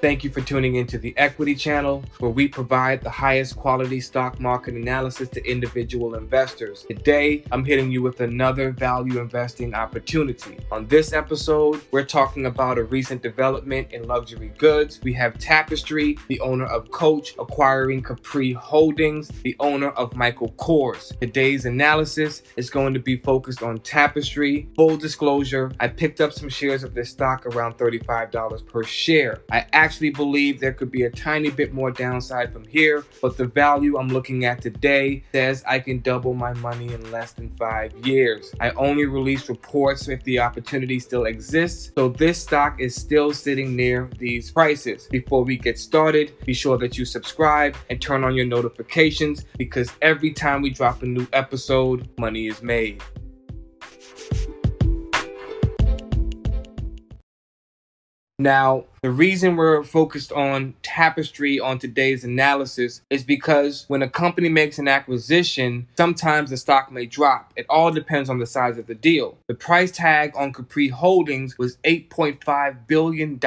Thank you for tuning into the Equity Channel, where we provide the highest quality stock market analysis to individual investors. Today, I'm hitting you with another value investing opportunity. On this episode, we're talking about a recent development in luxury goods. We have Tapestry, the owner of Coach, acquiring Capri Holdings, the owner of Michael Kors. Today's analysis is going to be focused on Tapestry. Full disclosure, I picked up some shares of this stock around $35 per share. I actually believe there could be a tiny bit more downside from here, but the value I'm looking at today says I can double my money in less than 5 years. I only release reports if the opportunity still exists, so this stock is still sitting near these prices. Before we get started, be sure that you subscribe and turn on your notifications, because every time we drop a new episode, money is made. Now, the reason we're focused on Tapestry on today's analysis is because when a company makes an acquisition, sometimes the stock may drop. It all depends on the size of the deal. The price tag on Capri Holdings was $8.5 billion,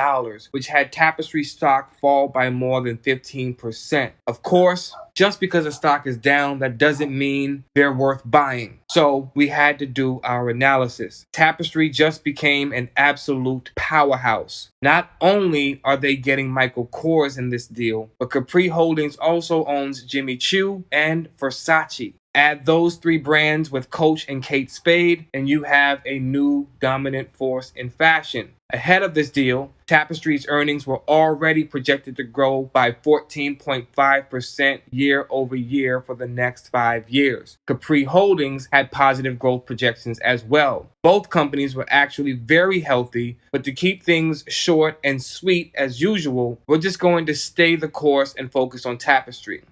which had Tapestry stock fall by more than 15%. Of course, just because a stock is down, that doesn't mean they're worth buying. So we had to do our analysis. Tapestry just became an absolute powerhouse. Not only are they getting Michael Kors in this deal, but Capri Holdings also owns Jimmy Choo and Versace. Add those three brands with Coach and Kate Spade, and you have a new dominant force in fashion. Ahead of this deal, Tapestry's earnings were already projected to grow by 14.5% year over year for the next 5 years. Capri Holdings had positive growth projections as well. Both companies were actually very healthy, but to keep things short and sweet as usual, we're just going to stay the course and focus on Tapestry.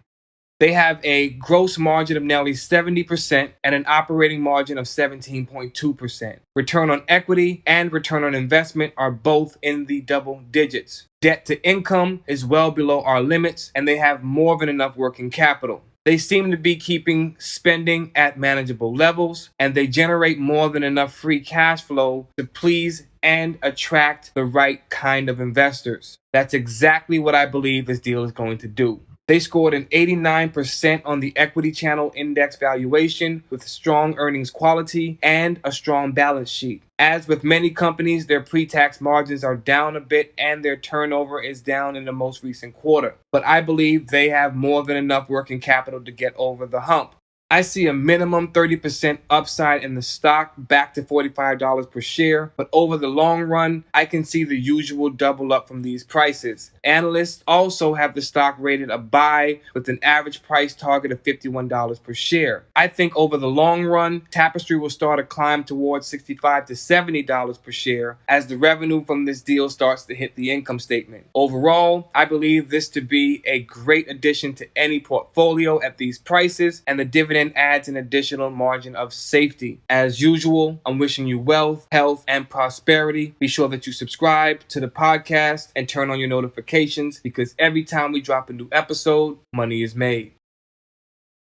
They have a gross margin of nearly 70% and an operating margin of 17.2%. Return on equity and return on investment are both in the double digits. Debt to income is well below our limits, and they have more than enough working capital. They seem to be keeping spending at manageable levels, and they generate more than enough free cash flow to please and attract the right kind of investors. That's exactly what I believe this deal is going to do. They scored an 89% on the Equity Channel Index valuation with strong earnings quality and a strong balance sheet. As with many companies, their pre-tax margins are down a bit and their turnover is down in the most recent quarter. But I believe they have more than enough working capital to get over the hump. I see a minimum 30% upside in the stock back to $45 per share, but over the long run, I can see the usual double up from these prices. Analysts also have the stock rated a buy with an average price target of $51 per share. I think over the long run, Tapestry will start a climb towards $65 to $70 per share as the revenue from this deal starts to hit the income statement. Overall, I believe this to be a great addition to any portfolio at these prices, and the dividend adds an additional margin of safety. As usual, I'm wishing you wealth, health, and prosperity. Be sure that you subscribe to the podcast and turn on your notifications, because every time we drop a new episode, money is made.